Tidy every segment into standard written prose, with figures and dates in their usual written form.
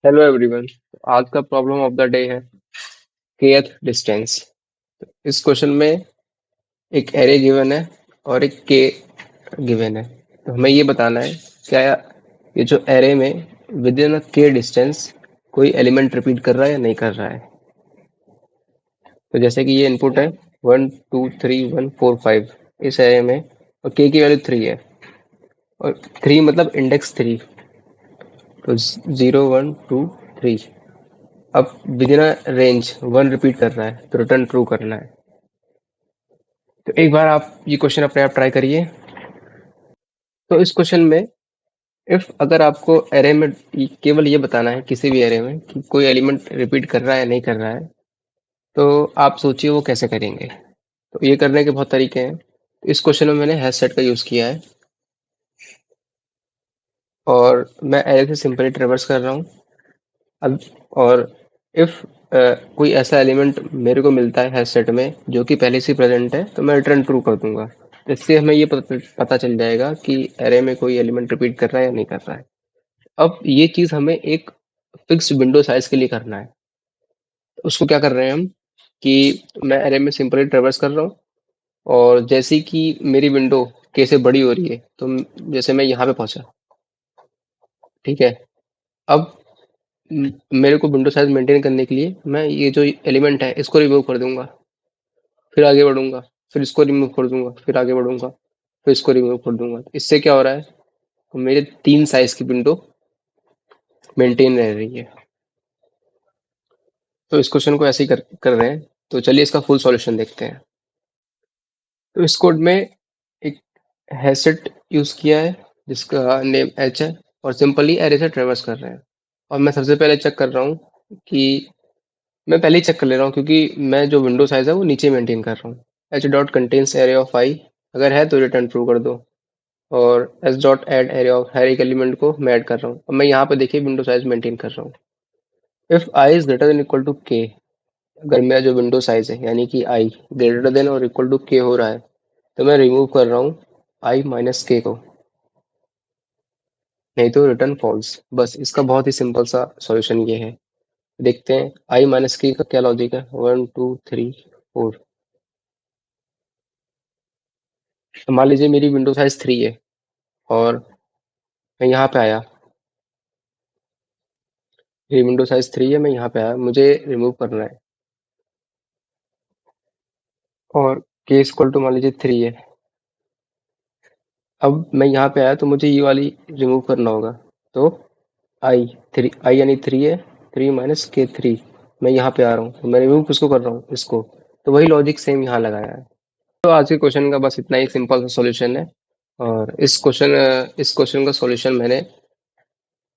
Hello everyone. आज का problem of the day है kth डिस्टेंस। इस क्वेश्चन में एक एरे गिवन है और एक के गिवन है। तो हमें ये बताना है क्या ये जो एरे में विद इन के डिस्टेंस कोई एलिमेंट रिपीट कर रहा है या नहीं कर रहा है। तो जैसे कि ये इनपुट है 1 2 3 1 4 5 इस एरे में, और के की वैल्यू 3 है और 3 मतलब इंडेक्स 3। तो 0 1 2 3। अब विदिन रेंज 1 रिपीट कर रहा है तो रिटर्न ट्रू करना है। तो एक बार आप ये क्वेश्चन अपने आप ट्राई करिए। तो इस क्वेश्चन में इफ अगर आपको एरे में केवल ये बताना है किसी भी एरे में कि कोई एलिमेंट रिपीट कर रहा है या नहीं कर रहा है, तो आप सोचिए वो कैसे करेंगे। तो ये करने के बहुत तरीके हैं। इस क्वेश्चन में मैंने हैश सेट का यूज किया है और मैं एरे से सिंपली ट्रेवर्स कर रहा हूँ। अब और इफ कोई ऐसा एलिमेंट मेरे को मिलता है हैश सेट में जो कि पहले से प्रेजेंट है, तो मैं रिटर्न ट्रू कर दूंगा। इससे हमें ये पता चल जाएगा कि एरे में कोई एलिमेंट रिपीट कर रहा है या नहीं कर रहा है। अब ये चीज हमें एक फिक्स्ड विंडो साइज के लिए करना है। उसको क्या कर रहे हैं हम कि मैं एरे में सिंपली ट्रेवर्स कर रहा हूँ और जैसे कि मेरी विंडो के से बड़ी हो रही है, तो जैसे मैं यहाँ पे पहुंचा, ठीक है। अब मेरे को विंडो साइज मेंटेन करने के लिए मैं ये जो एलिमेंट है इसको रिमूव कर दूंगा, फिर आगे बढ़ूंगा, फिर इसको रिमूव कर दूंगा, फिर आगे बढ़ूंगा, फिर इसको रिमूव कर दूंगा। इससे क्या हो रहा है, तो मेरे 3 साइज की विंडो मेंटेन रह रही है। तो इस क्वेश्चन को ऐसे ही कर रहे हैं। तो चलिए इसका फुल सॉल्यूशन देखते हैं। तो इस कोड में एक हैशसेट यूज किया है जिसका नेम एच है और सिंपली एरे से ट्रेवर्स कर रहे हैं। और मैं सबसे पहले चेक कर रहा हूँ कि मैं पहले ही चेक कर ले रहा हूँ क्योंकि मैं जो विंडो साइज है वो नीचे मेंटेन कर रहा हूँ। H dot contains array of I, अगर है तो रिटर्न ट्रू कर दो। और S dot add array of हर एक एलिमेंट को मैं ऐड कर रहा हूँ। अब मैं यहाँ पे देखिए विंडो साइज मेंटेन कर रहा हूँ। If I is greater than equal to K, अगर मेरा जो विंडो साइज है यानी कि आई ग्रेटर देन और इक्वल टू के हो रहा है, तो मैं रिमूव कर रहा हूँ आई माइनस के को, नहीं तो रिटर्न फॉल्स। बस इसका बहुत ही सिंपल सा सॉल्यूशन ये है। देखते हैं आई माइनस के का क्या लॉजिक है। 1 2 3 4। तो मान लीजिए मेरी विंडो साइज 3 है और मैं यहाँ पे आया, मेरी विंडो साइज 3 है, मैं यहाँ पे आया, मुझे रिमूव करना है और के इक्वल टू मान लीजिए 3 है। अब मैं यहाँ पे आया तो मुझे ये वाली रिमूव करना होगा। तो आई यानी 3 है, 3 माइनस के 3। मैं यहाँ पे आ रहा हूँ तो मैं रिमूव किसको कर रहा हूँ, इसको। तो वही लॉजिक सेम यहाँ लगाया है। तो आज के क्वेश्चन का बस इतना ही सिंपल सा सॉल्यूशन है। और इस क्वेश्चन का सॉल्यूशन मैंने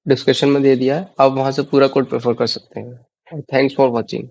डिस्कशन में दे दिया है, आप वहां से पूरा कोड प्रेफर कर सकते हैं। Thanks for watching.